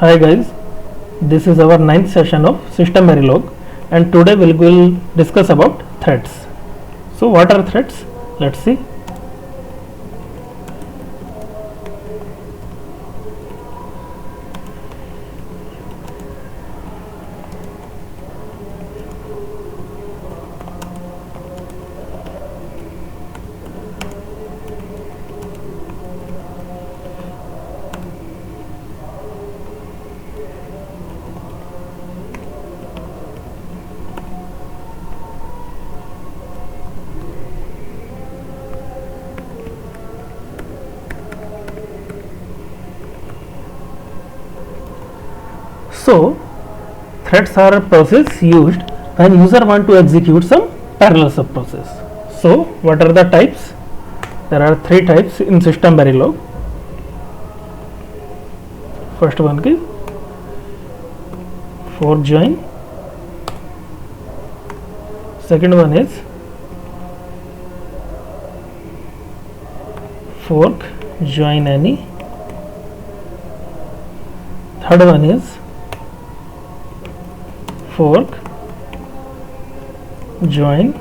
Hi guys, this is our ninth session of System Verilog, and today we will discuss about threads. So what are threads? Let's see. So threads are a process used when user want to execute some parallel sub process. So what are the types? There are three types in System Verilog. First one is fork join. Second one is fork join any. Third one is fork join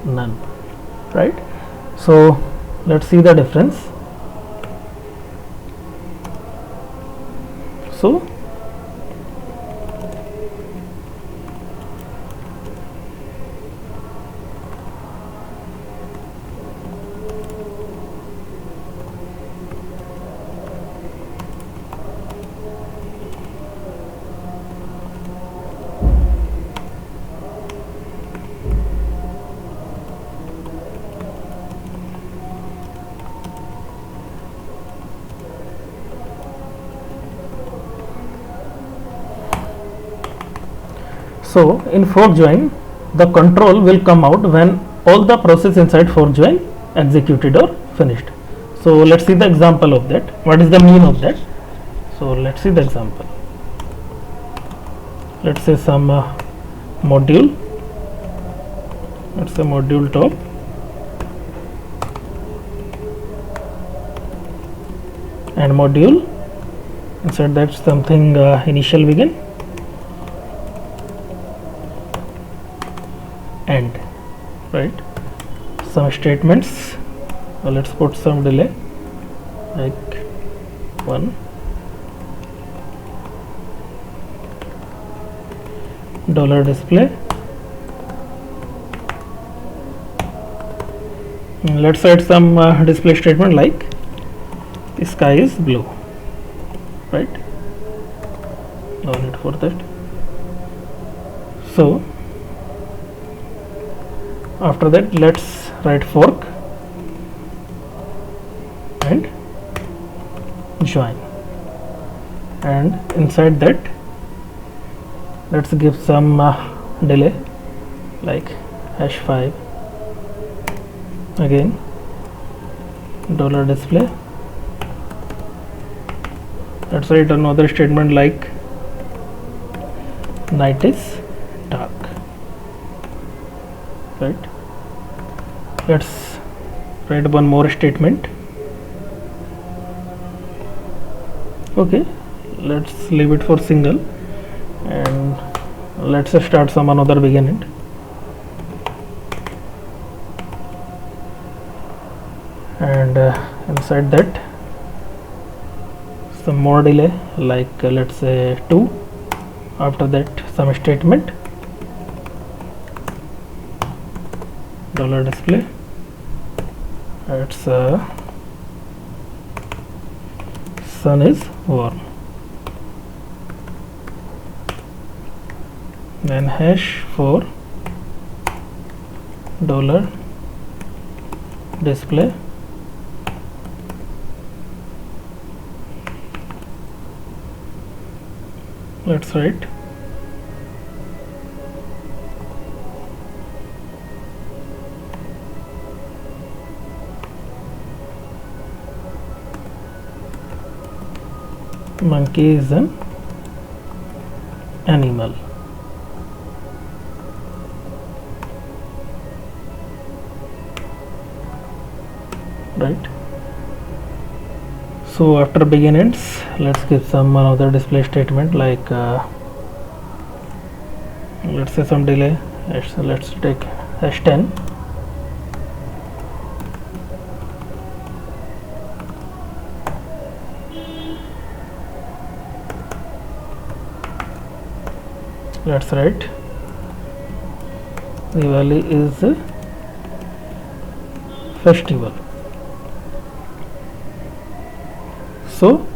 none, right? So let's see the difference. So So in fork join, the control will come out when all the process inside fork join executed or finished. So let's see the example of that. What is the mean of that? So let's see the example. Let's say some module. Let's say module top. And module inside that something initial begin. End, right? Some statements. Let's put some delay like 1. Dollar display. Let's add some display statement like sky is blue, right? No need for that. So after that, let's write fork and join, and inside that let's give some delay like #5. Again dollar display. Let's write another statement like night is dark, right? Let's write one more statement. Okay, let's leave it for single, and let's start some another beginning. And inside that some more delay like let's say 2. After that some statement dollar display. It's sun is warm, then #4 dollar display. Let's write monkey is an animal, right? So after begin ends, let's give some another display statement like let's say some delay. Let's take h10. Let's write the value is festival. So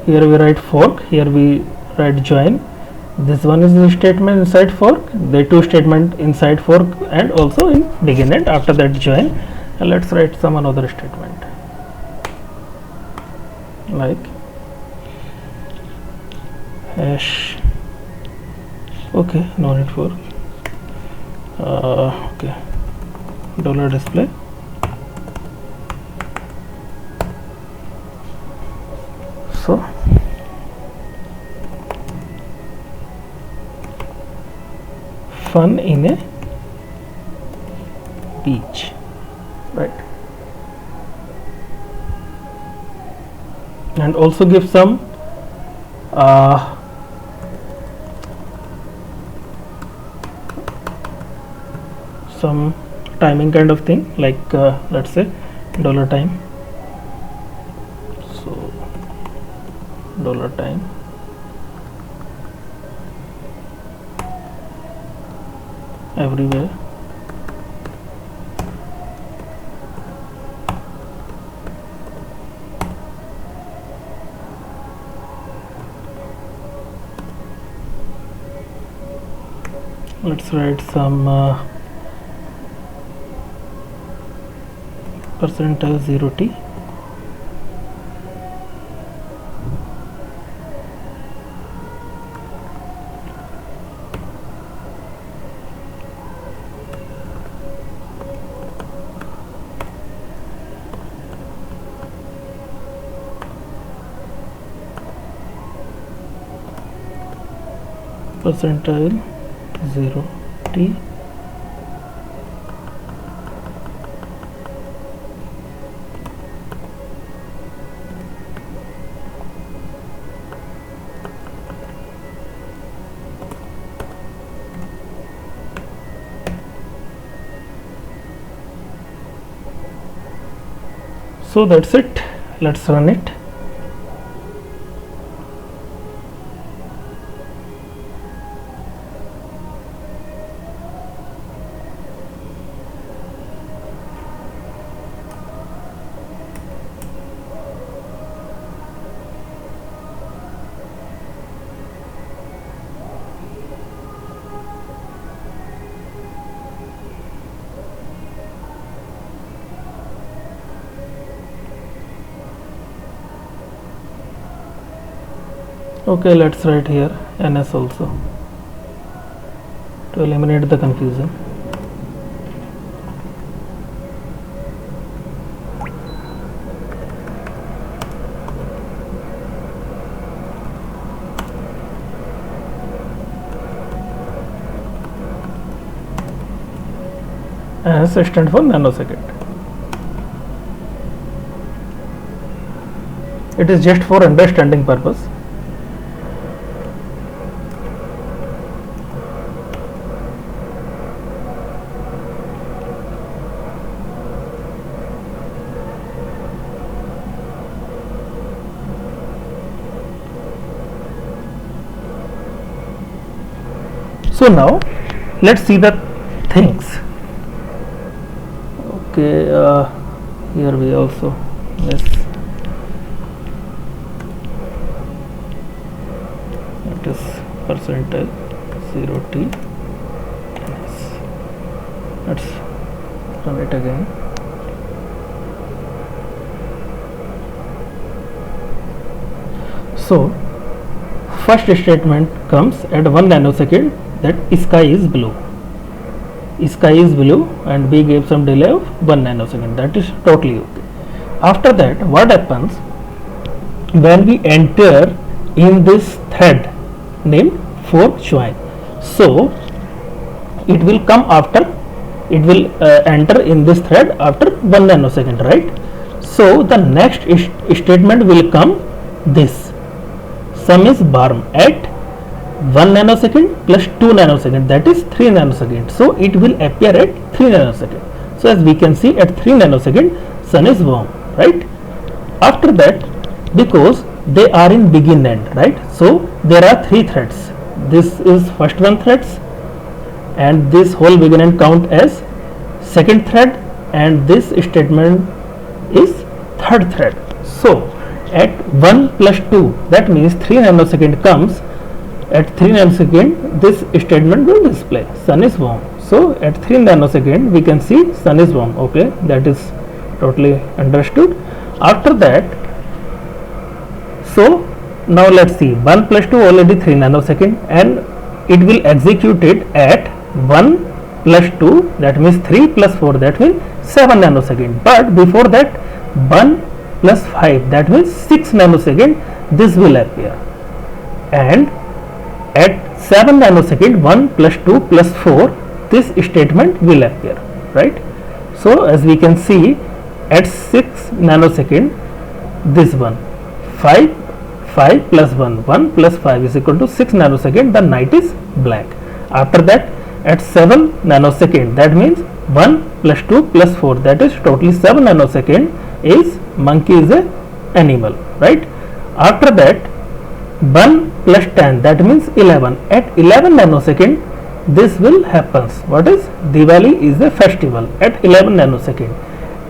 here we write fork, here we write join. This one is the statement inside fork, the two statement inside fork and also in begin end. After that join, and let's write some another statement like hash. Okay, no need for okay, dollar display. So fun in a beach, right? And also give some timing kind of thing like let's say dollar time. So dollar time everywhere. Let's write some percentage 0t. Percentile 0t. So that's it. Let's run it. Okay, let's write here ns also to eliminate the confusion. Ns stands for nanosecond. It is just for understanding purpose. So now let's see the things. Okay, here we also yes, it is percentile 0t. Let's run it again. So first statement comes at 1 nanosecond that sky is blue. Sky is blue and we gave some delay of 1 nanosecond. That is totally okay. After that, what happens when we enter in this thread named fork join? So it will come after, it will enter in this thread after 1 nanosecond, right? So the next statement will come this sum is born at 1 nanosecond plus 2 nanosecond, that is 3 nanosecond. So it will appear at 3 nanosecond. So as we can see, at 3 nanosecond sun is warm, right? After that, because they are in begin end, right? So there are 3 threads. This is first one threads, and this whole begin end count as second thread, and this statement is third thread. So at 1 plus 2, that means 3 nanosecond comes. At 3 nanosecond, this statement will display sun is warm. So at 3 nanosecond, we can see sun is warm. Okay, that is totally understood. After that, so now let's see, 1 plus 2 already 3 nanosecond, and it will execute it at 1 plus 2, that means 3 plus 4, that means 7 nanosecond. But before that, 1 plus 5, that means 6 nanosecond, this will appear. And at 7 nanosecond, 1 plus 2 plus 4, this statement will appear, right? So as we can see, at 6 nanosecond, this one 5 plus 1 plus 5 is equal to 6 nanosecond, the night is black. After that, at 7 nanosecond, that means 1 plus 2 plus 4, that is totally 7 nanosecond, is monkey is a animal, right? After that, 1 plus 10, that means 11. At 11 nanosecond, this will happens. What is Diwali is a festival at 11 nanosecond,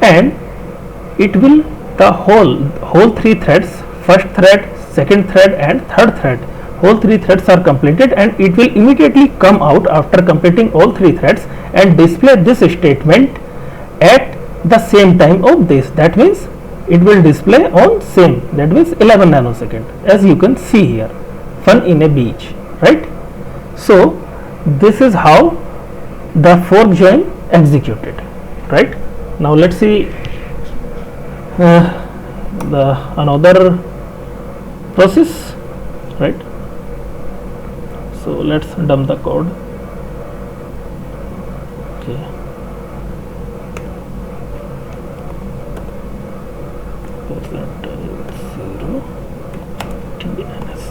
and it will the whole 3 threads, first thread, second thread, and third thread, whole 3 threads are completed, and it will immediately come out after completing all 3 threads and display this statement at the same time of this. That means it will display on same, that means 11 nanosecond, as you can see here, fun in a beach, right? So this is how the fork join executed, right? Now let's see the another process, right? So let's dump the code. Okay, percentile 0 TNS.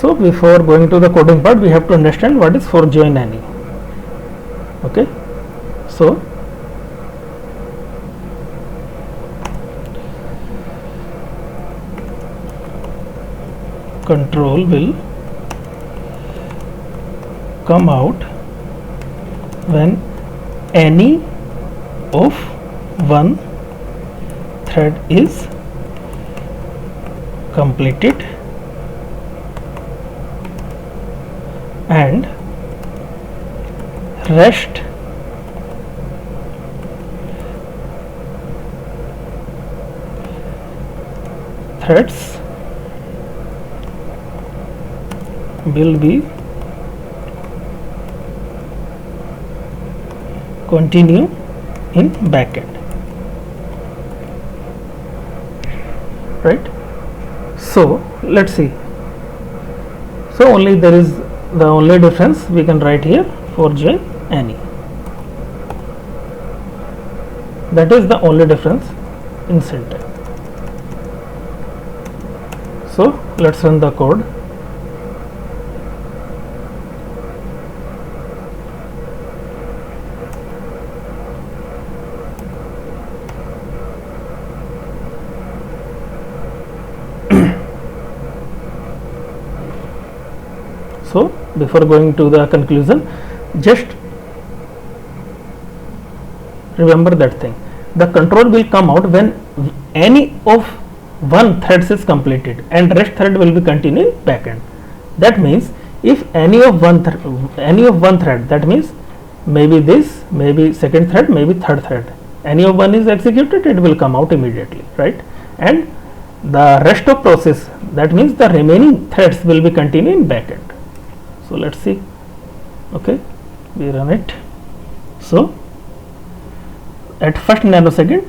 So before going to the coding part, we have to understand what is fork join any. Okay, so control will come out when any of one thread is completed and rest threads will be continue in backend, right? So let's see. So only there is the only difference we can write here, fork join any. That is the only difference in syntax. So let's run the code. So before going to the conclusion, just remember that thing. The control will come out when any of one thread is completed and rest thread will be continuing backend. That means if any of one thread, that means maybe this, maybe second thread, maybe third thread, any of one is executed, it will come out immediately, right? And the rest of process, that means the remaining threads will be continuing backend. So let's see. Okay, we run it. So at first nanosecond,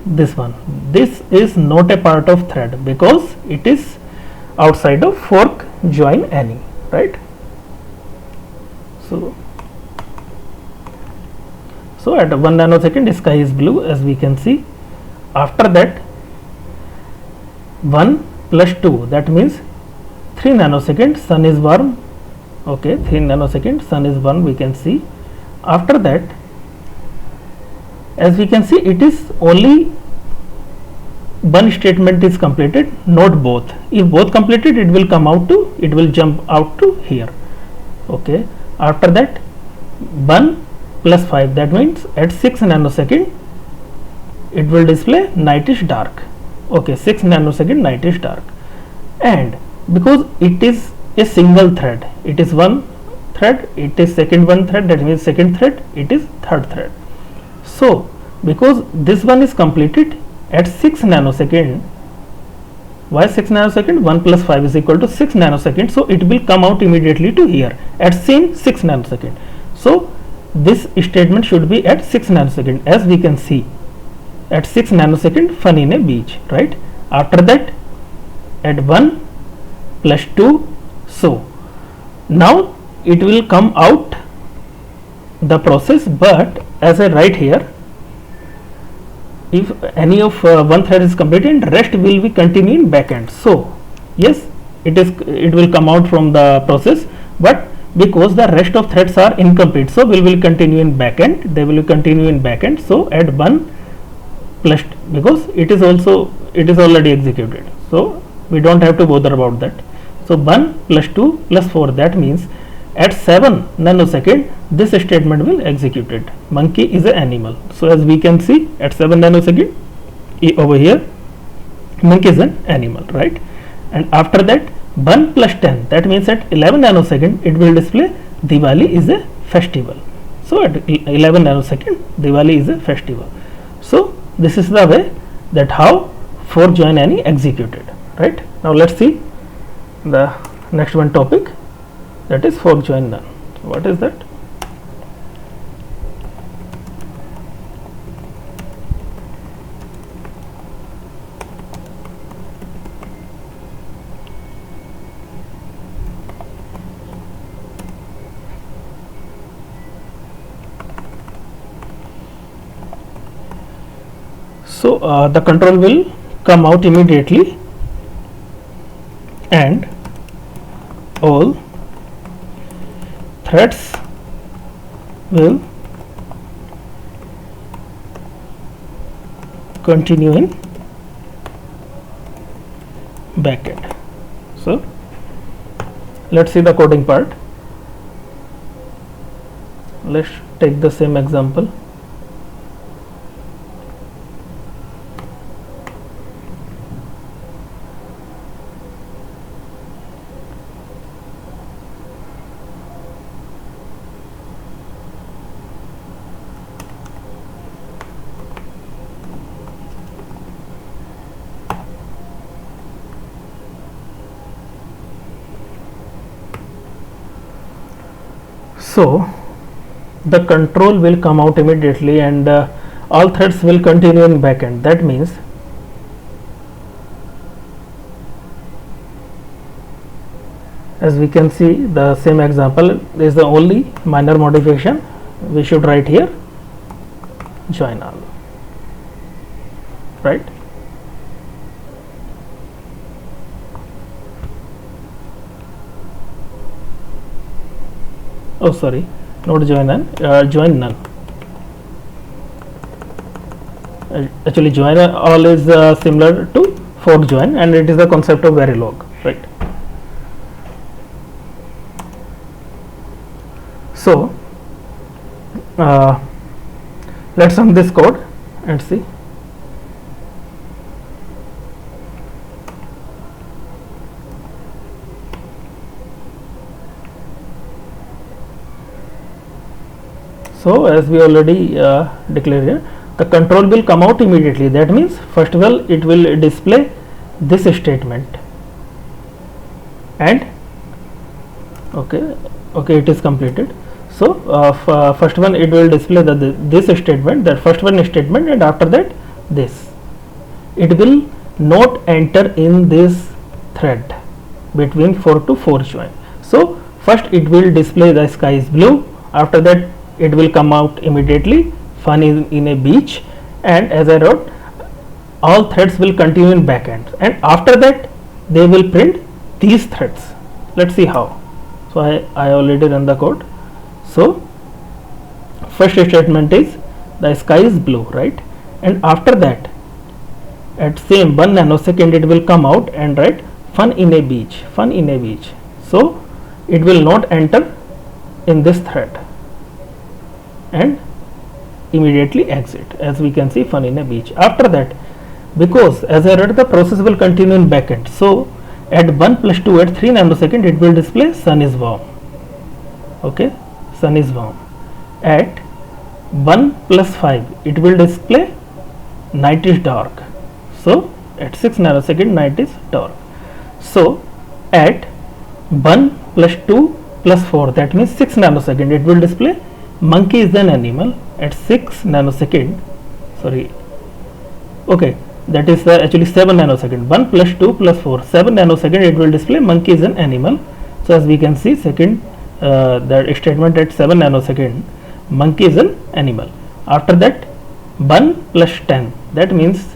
this is not a part of thread because it is outside of fork join any, right? So at 1 nanosecond sky is blue, as we can see. After that 1 plus 2, that means 3 nanosecond sun is warm. Okay, 3 nanosecond sun is warm, we can see. After that, as we can see, it is only one statement is completed, not both. If both completed, it will jump out to here. Okay, after that 1 plus 5, that means at 6 nanosecond it will display night is dark. Okay, 6 nanosecond night is dark. And because it is a single thread, it is one thread, it is second one thread, that means second thread, it is third thread. So because this one is completed at 6 nanosecond, why 6 nanosecond? 1 plus 5 is equal to 6 nanosecond, so it will come out immediately to here at same 6 nanosecond. So this statement should be at 6 nanosecond, as we can see at 6 nanosecond fun in a beach, right? After that at 1 plus 2, so now it will come out the process, but as I write here, if any of one thread is completed, rest will be continuing backend. So yes, it will come out from the process, but because the rest of threads are incomplete, so we will continue in backend, they will continue in backend. So add 1 plus, because it is already executed, so we don't have to bother about that. So 1 plus 2 plus 4, that means at 7 nanosecond this statement will executed. Monkey is an animal, so as we can see at 7 nanosecond over here, monkey is an animal, right? And after that 1 plus 10, that means at 11 nanosecond it will display Diwali is a festival. So at 11 nanosecond Diwali is a festival. So this is the way that how fork join any executed, right? Now let's see the next one topic, that is fork join none. What is that? So the control will come out immediately and all threads will continue in backend. So let's see the coding part. Let's take the same example. So the control will come out immediately and all threads will continue in backend. That means as we can see the same example, there is the only minor modification we should write here, join all, right? Oh sorry, not join none, join none. Actually join all is similar to fork join, and it is the concept of Verilog, right? So let's run this code and see. So as we already declared here, the control will come out immediately. That means first of all it will display this statement, and okay it is completed. So first one it will display this statement, that first one statement, and after that this. It will not enter in this thread between 4 to 4 join. So first it will display the sky is blue, after that it will come out immediately fun is in a beach, and as I wrote, all threads will continue in backend, and after that they will print these threads. Let's see how. So I already run the code. So first statement is the sky is blue, right? And after that at same 1 nanosecond it will come out and write fun in a beach, fun in a beach. So it will not enter in this thread and immediately exit, as we can see fun in a beach. After that, because as I read, the process will continue in backend, so at 1 plus 2 at 3 nanosecond it will display sun is warm. Okay, sun is warm. At 1 plus 5 it will display night is dark. So at 6 nanosecond night is dark. So at 1 plus 2 plus 4, that means 6 nanosecond, it will display monkey is an animal. At 6 nanosecond, sorry, okay, that is actually 7 nanosecond. 1 plus 2 plus 4, 7 nanosecond it will display monkey is an animal. So as we can see, second that statement at 7 nanosecond, monkey is an animal. After that 1 plus 10, that means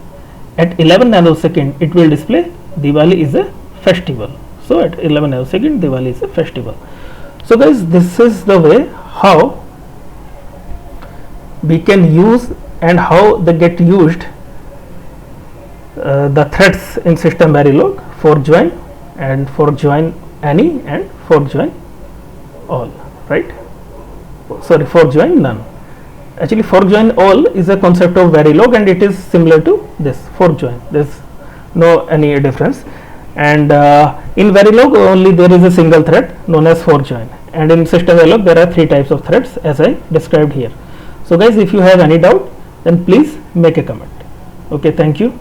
at 11 nanosecond it will display Diwali is a festival. So at 11 nanosecond Diwali is a festival. So guys, this is the way how we can use and how they get used the threads in system Verilog for join and for join any and for join all, right? Sorry, for join none. Actually for join all is a concept of Verilog and it is similar to this for join. There's no any difference, and in Verilog only there is a single thread known as for join, and in system Verilog there are 3 types of threads as I described here. So guys, if you have any doubt then please make a comment. Okay, thank you.